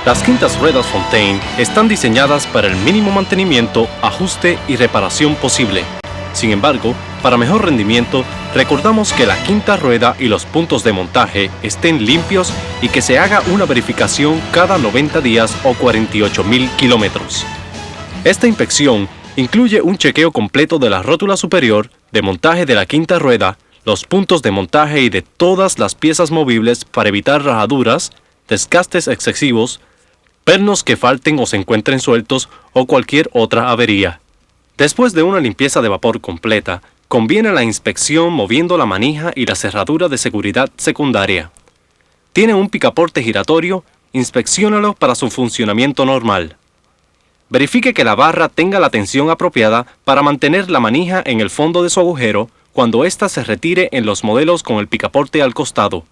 Las quintas ruedas Fontaine están diseñadas para el mínimo mantenimiento, ajuste y reparación posible. Sin embargo, para mejor rendimiento, recordamos que la quinta rueda y los puntos de montaje estén limpios y que se haga una verificación cada 90 días o 48.000 kilómetros. Esta inspección incluye un chequeo completo de la rótula superior, de montaje de la quinta rueda, los puntos de montaje y de todas las piezas movibles para evitar rajaduras, desgastes excesivos, pernos que falten o se encuentren sueltos o cualquier otra avería. Después de una limpieza de vapor completa, conviene la inspección moviendo la manija y la cerradura de seguridad secundaria. ¿Tiene un picaporte giratorio? Inspecciónalo para su funcionamiento normal. Verifique que la barra tenga la tensión apropiada para mantener la manija en el fondo de su agujero cuando ésta se retire en los modelos con el picaporte al costado.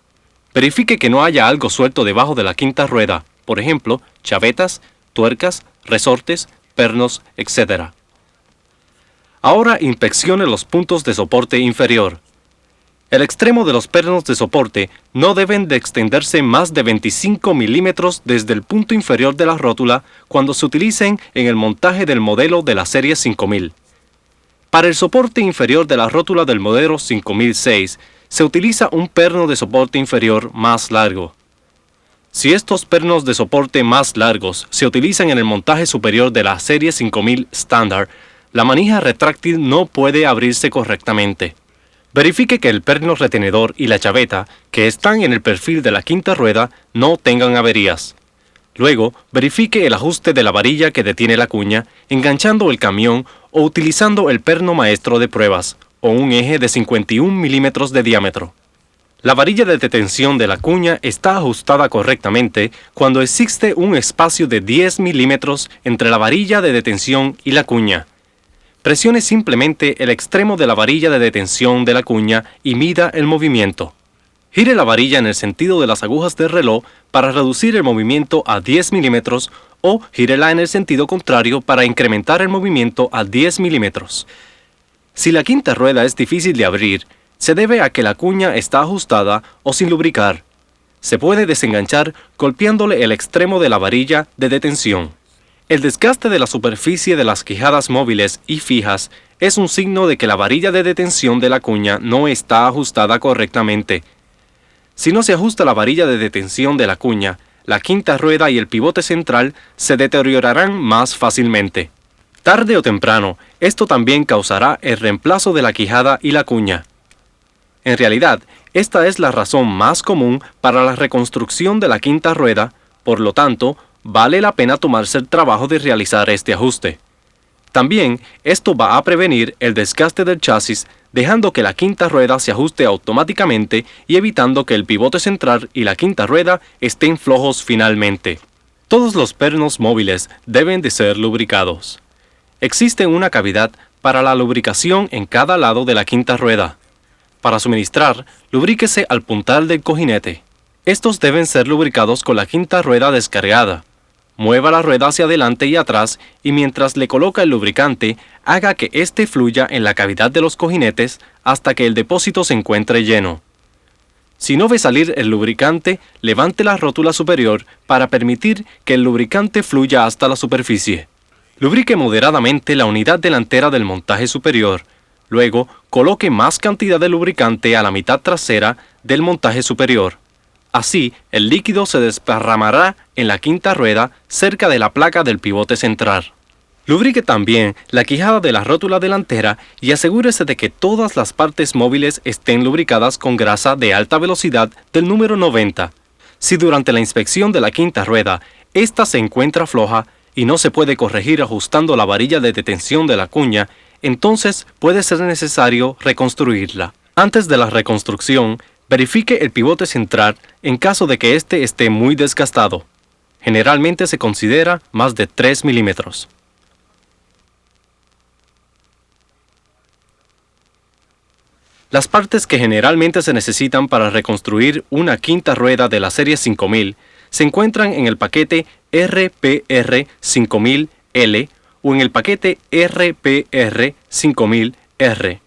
Verifique que no haya algo suelto debajo de la quinta rueda, por ejemplo, chavetas, tuercas, resortes, pernos, etc. Ahora inspeccione los puntos de soporte inferior. El extremo de los pernos de soporte no deben de extenderse más de 25 milímetros desde el punto inferior de la rótula cuando se utilicen en el montaje del modelo de la serie 5000. Para el soporte inferior de la rótula del modelo 5006, se utiliza un perno de soporte inferior más largo. Si estos pernos de soporte más largos se utilizan en el montaje superior de la serie 5000 estándar, la manija retráctil no puede abrirse correctamente. Verifique que el perno retenedor y la chaveta, que están en el perfil de la quinta rueda, no tengan averías. Luego, verifique el ajuste de la varilla que detiene la cuña, enganchando el camión o utilizando el perno maestro de pruebas, o un eje de 51 milímetros de diámetro. La varilla de detención de la cuña está ajustada correctamente cuando existe un espacio de 10 milímetros entre la varilla de detención y la cuña. Presione simplemente el extremo de la varilla de detención de la cuña y mida el movimiento. Gire la varilla en el sentido de las agujas del reloj para reducir el movimiento a 10 milímetros o gírela en el sentido contrario para incrementar el movimiento a 10 milímetros. Si la quinta rueda es difícil de abrir, se debe a que la cuña está ajustada o sin lubricar. Se puede desenganchar golpeándole el extremo de la varilla de detención. El desgaste de la superficie de las quijadas móviles y fijas es un signo de que la varilla de detención de la cuña no está ajustada correctamente. Si no se ajusta la varilla de detención de la cuña, la quinta rueda y el pivote central se deteriorarán más fácilmente. Tarde o temprano, esto también causará el reemplazo de la quijada y la cuña. En realidad, esta es la razón más común para la reconstrucción de la quinta rueda, por lo tanto, vale la pena tomarse el trabajo de realizar este ajuste. También, esto va a prevenir el desgaste del chasis, dejando que la quinta rueda se ajuste automáticamente y evitando que el pivote central y la quinta rueda estén flojos finalmente. Todos los pernos móviles deben de ser lubricados. Existe una cavidad para la lubricación en cada lado de la quinta rueda. Para suministrar, lubríquese al puntal del cojinete. Estos deben ser lubricados con la quinta rueda descargada. Mueva la rueda hacia adelante y atrás y mientras le coloca el lubricante, haga que éste fluya en la cavidad de los cojinetes hasta que el depósito se encuentre lleno. Si no ve salir el lubricante, levante la rótula superior para permitir que el lubricante fluya hasta la superficie. Lubrique moderadamente la unidad delantera del montaje superior. Luego, coloque más cantidad de lubricante a la mitad trasera del montaje superior. Así, el líquido se desparramará en la quinta rueda cerca de la placa del pivote central. Lubrique también la quijada de la rótula delantera y asegúrese de que todas las partes móviles estén lubricadas con grasa de alta velocidad del número 90. Si durante la inspección de la quinta rueda, ésta se encuentra floja y no se puede corregir ajustando la varilla de detención de la cuña, entonces puede ser necesario reconstruirla. Antes de la reconstrucción, verifique el pivote central en caso de que éste esté muy desgastado. Generalmente se considera más de 3 milímetros. Las partes que generalmente se necesitan para reconstruir una quinta rueda de la serie 5000 se encuentran en el paquete RPR 5000L o en el paquete RPR 5000R.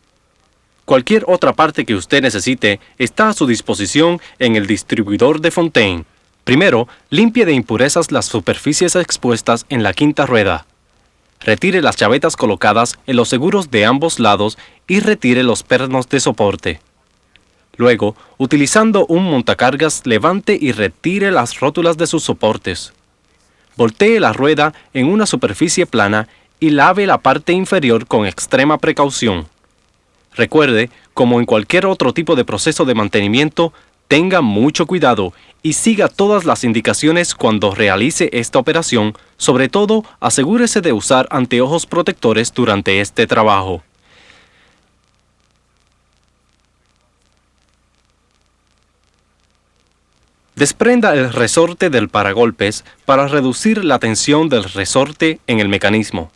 Cualquier otra parte que usted necesite está a su disposición en el distribuidor de Fontaine. Primero, limpie de impurezas las superficies expuestas en la quinta rueda. Retire las chavetas colocadas en los seguros de ambos lados y retire los pernos de soporte. Luego, utilizando un montacargas, levante y retire las rótulas de sus soportes. Voltee la rueda en una superficie plana y lave la parte inferior con extrema precaución. Recuerde, como en cualquier otro tipo de proceso de mantenimiento, tenga mucho cuidado y siga todas las indicaciones cuando realice esta operación. Sobre todo, asegúrese de usar anteojos protectores durante este trabajo. Desprenda el resorte del paragolpes para reducir la tensión del resorte en el mecanismo.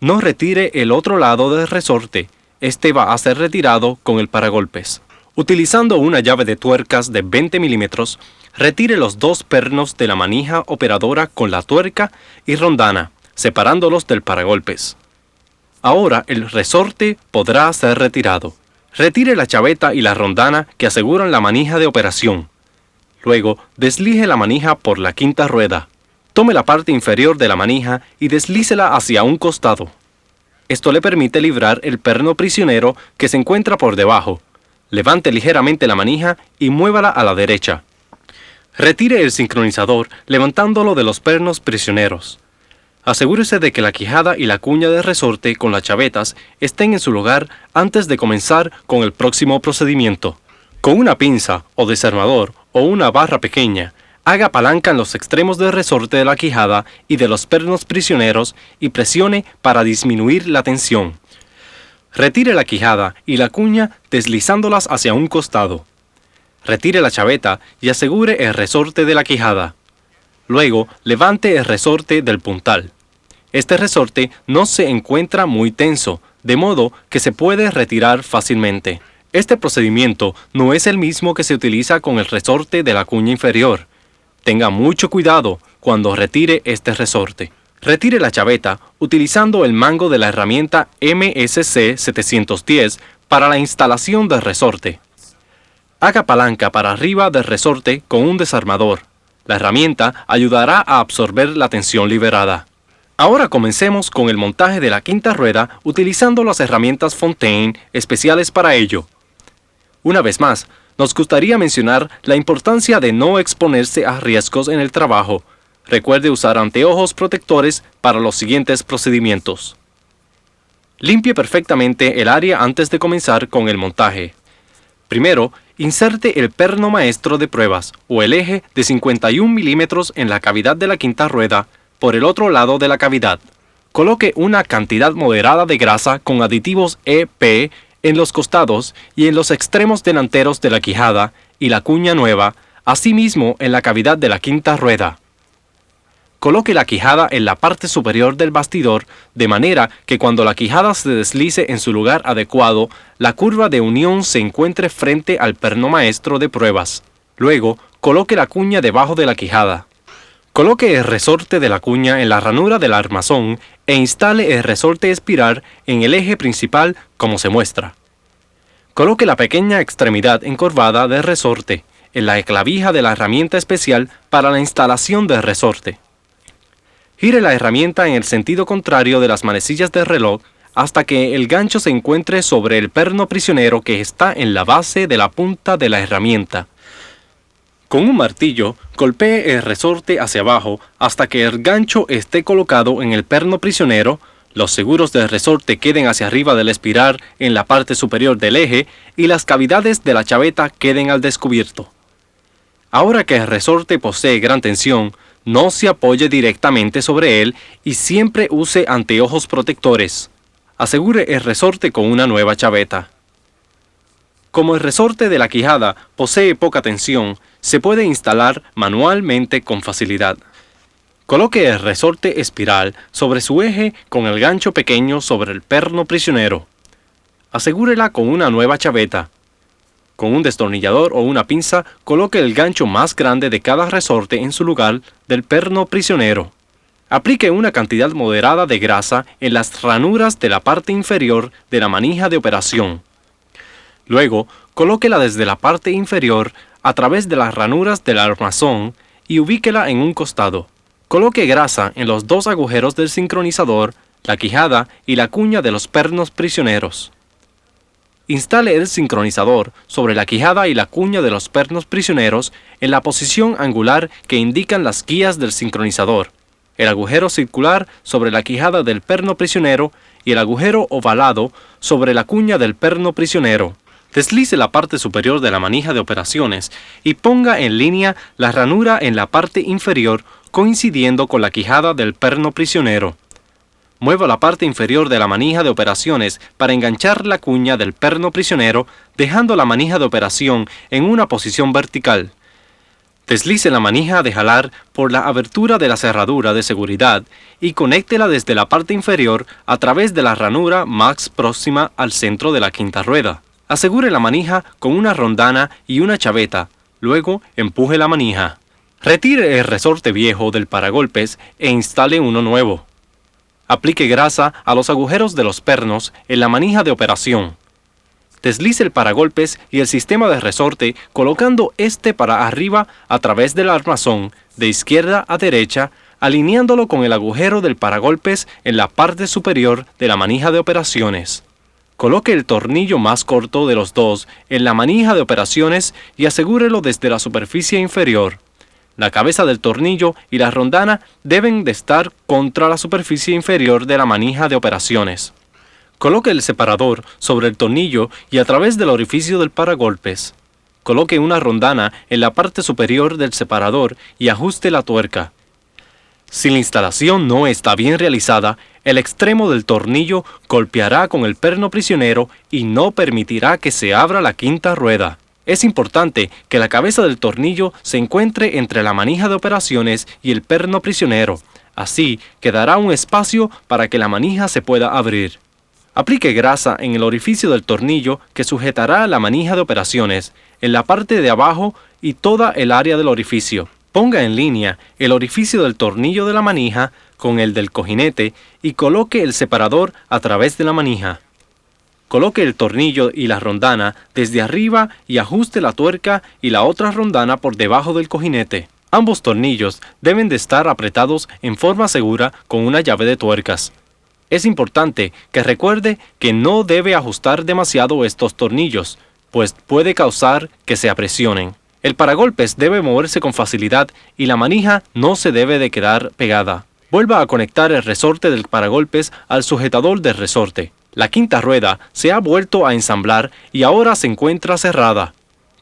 No retire el otro lado del resorte, este va a ser retirado con el paragolpes. Utilizando una llave de tuercas de 20 milímetros, retire los dos pernos de la manija operadora con la tuerca y rondana, separándolos del paragolpes. Ahora el resorte podrá ser retirado. Retire la chaveta y la rondana que aseguran la manija de operación. Luego, deslije la manija por la quinta rueda. Tome la parte inferior de la manija y deslícela hacia un costado. Esto le permite librar el perno prisionero que se encuentra por debajo. Levante ligeramente la manija y muévala a la derecha. Retire el sincronizador levantándolo de los pernos prisioneros. Asegúrese de que la quijada y la cuña de resorte con las chavetas estén en su lugar antes de comenzar con el próximo procedimiento. Con una pinza o desarmador o una barra pequeña, haga palanca en los extremos del resorte de la quijada y de los pernos prisioneros y presione para disminuir la tensión. Retire la quijada y la cuña deslizándolas hacia un costado. Retire la chaveta y asegure el resorte de la quijada. Luego, levante el resorte del puntal. Este resorte no se encuentra muy tenso, de modo que se puede retirar fácilmente. Este procedimiento no es el mismo que se utiliza con el resorte de la cuña inferior. Tenga mucho cuidado cuando retire este resorte. Retire la chaveta utilizando el mango de la herramienta MSC 710 para la instalación del resorte. Haga palanca para arriba del resorte con un desarmador. La herramienta ayudará a absorber la tensión liberada. Ahora comencemos con el montaje de la quinta rueda utilizando las herramientas Fontaine especiales para ello. Una vez más, nos gustaría mencionar la importancia de no exponerse a riesgos en el trabajo. Recuerde usar anteojos protectores para los siguientes procedimientos. Limpie perfectamente el área antes de comenzar con el montaje. Primero, inserte el perno maestro de pruebas o el eje de 51 milímetros en la cavidad de la quinta rueda por el otro lado de la cavidad. Coloque una cantidad moderada de grasa con aditivos EP en los costados y en los extremos delanteros de la quijada y la cuña nueva, asimismo en la cavidad de la quinta rueda. Coloque la quijada en la parte superior del bastidor de manera que cuando la quijada se deslice en su lugar adecuado, la curva de unión se encuentre frente al perno maestro de pruebas. Luego, coloque la cuña debajo de la quijada. Coloque el resorte de la cuña en la ranura del armazón e instale el resorte espiral en el eje principal como se muestra. Coloque la pequeña extremidad encorvada del resorte en la clavija de la herramienta especial para la instalación del resorte. Gire la herramienta en el sentido contrario de las manecillas del reloj hasta que el gancho se encuentre sobre el perno prisionero que está en la base de la punta de la herramienta. Con un martillo, golpee el resorte hacia abajo hasta que el gancho esté colocado en el perno prisionero, los seguros del resorte queden hacia arriba del espiral en la parte superior del eje y las cavidades de la chaveta queden al descubierto. Ahora que el resorte posee gran tensión, no se apoye directamente sobre él y siempre use anteojos protectores. Asegure el resorte con una nueva chaveta. Como el resorte de la quijada posee poca tensión, se puede instalar manualmente con facilidad. Coloque el resorte espiral sobre su eje con el gancho pequeño sobre el perno prisionero. Asegúrela con una nueva chaveta. Con un destornillador o una pinza, coloque el gancho más grande de cada resorte en su lugar del perno prisionero. Aplique una cantidad moderada de grasa en las ranuras de la parte inferior de la manija de operación. Luego, colóquela desde la parte inferior a través de las ranuras del armazón y ubíquela en un costado. Coloque grasa en los dos agujeros del sincronizador, la quijada y la cuña de los pernos prisioneros. Instale el sincronizador sobre la quijada y la cuña de los pernos prisioneros en la posición angular que indican las guías del sincronizador, el agujero circular sobre la quijada del perno prisionero y el agujero ovalado sobre la cuña del perno prisionero. Deslice la parte superior de la manija de operaciones y ponga en línea la ranura en la parte inferior coincidiendo con la quijada del perno prisionero. Mueva la parte inferior de la manija de operaciones para enganchar la cuña del perno prisionero, dejando la manija de operación en una posición vertical. Deslice la manija de jalar por la abertura de la cerradura de seguridad y conéctela desde la parte inferior a través de la ranura más próxima al centro de la quinta rueda. Asegure la manija con una rondana y una chaveta, luego empuje la manija. Retire el resorte viejo del paragolpes e instale uno nuevo. Aplique grasa a los agujeros de los pernos en la manija de operación. Deslice el paragolpes y el sistema de resorte colocando este para arriba a través del armazón, de izquierda a derecha, alineándolo con el agujero del paragolpes en la parte superior de la manija de operaciones. Coloque el tornillo más corto de los dos en la manija de operaciones y asegúrelo desde la superficie inferior. La cabeza del tornillo y la rondana deben de estar contra la superficie inferior de la manija de operaciones. Coloque el separador sobre el tornillo y a través del orificio del paragolpes. Coloque una rondana en la parte superior del separador y ajuste la tuerca. Si la instalación no está bien realizada, el extremo del tornillo golpeará con el perno prisionero y no permitirá que se abra la quinta rueda. Es importante que la cabeza del tornillo se encuentre entre la manija de operaciones y el perno prisionero. Así quedará un espacio para que la manija se pueda abrir. Aplique grasa en el orificio del tornillo que sujetará la manija de operaciones, en la parte de abajo y toda el área del orificio. Ponga en línea el orificio del tornillo de la manija con el del cojinete y coloque el separador a través de la manija. Coloque el tornillo y la rondana desde arriba y ajuste la tuerca y la otra rondana por debajo del cojinete. Ambos tornillos deben de estar apretados en forma segura con una llave de tuercas. Es importante que recuerde que no debe ajustar demasiado estos tornillos, pues puede causar que se apresionen. El paragolpes debe moverse con facilidad y la manija no se debe de quedar pegada. Vuelva a conectar el resorte del paragolpes al sujetador del resorte. La quinta rueda se ha vuelto a ensamblar y ahora se encuentra cerrada.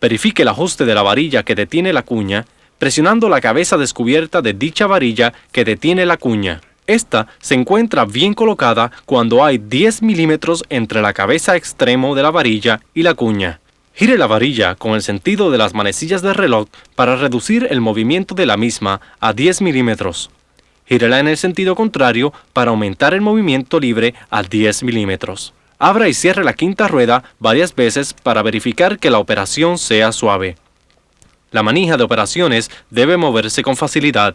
Verifique el ajuste de la varilla que detiene la cuña, presionando la cabeza descubierta de dicha varilla que detiene la cuña. Esta se encuentra bien colocada cuando hay 10 milímetros entre la cabeza extremo de la varilla y la cuña. Gire la varilla con el sentido de las manecillas del reloj para reducir el movimiento de la misma a 10 milímetros. Gírela en el sentido contrario para aumentar el movimiento libre a 10 milímetros. Abra y cierre la quinta rueda varias veces para verificar que la operación sea suave. La manija de operaciones debe moverse con facilidad.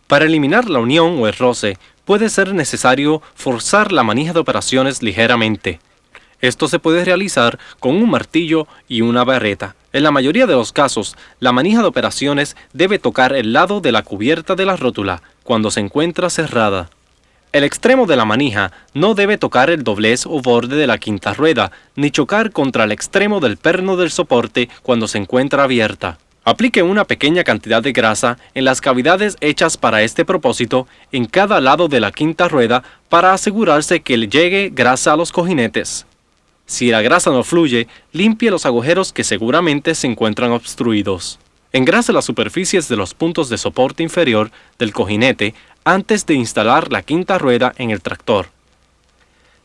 Para eliminar la unión o el roce, puede ser necesario forzar la manija de operaciones ligeramente. Esto se puede realizar con un martillo y una barreta. En la mayoría de los casos, la manija de operaciones debe tocar el lado de la cubierta de la rótula cuando se encuentra cerrada. El extremo de la manija no debe tocar el doblez o borde de la quinta rueda, ni chocar contra el extremo del perno del soporte cuando se encuentra abierta. Aplique una pequeña cantidad de grasa en las cavidades hechas para este propósito en cada lado de la quinta rueda para asegurarse que le llegue grasa a los cojinetes. Si la grasa no fluye, limpie los agujeros que seguramente se encuentran obstruidos. Engrase las superficies de los puntos de soporte inferior del cojinete antes de instalar la quinta rueda en el tractor.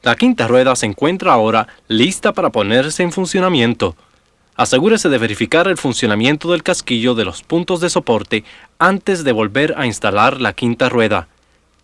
La quinta rueda se encuentra ahora lista para ponerse en funcionamiento. Asegúrese de verificar el funcionamiento del casquillo de los puntos de soporte antes de volver a instalar la quinta rueda.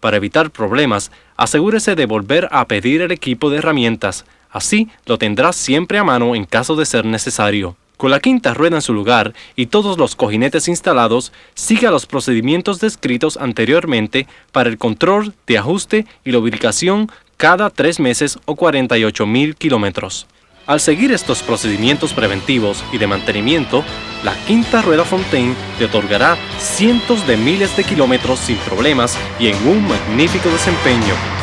Para evitar problemas, asegúrese de volver a pedir el equipo de herramientas. Así lo tendrá siempre a mano en caso de ser necesario. Con la quinta rueda en su lugar y todos los cojinetes instalados, siga los procedimientos descritos anteriormente para el control de ajuste y lubricación cada 3 meses o 48.000 kilómetros. Al seguir estos procedimientos preventivos y de mantenimiento, la quinta rueda Fontaine te otorgará cientos de miles de kilómetros sin problemas y en un magnífico desempeño.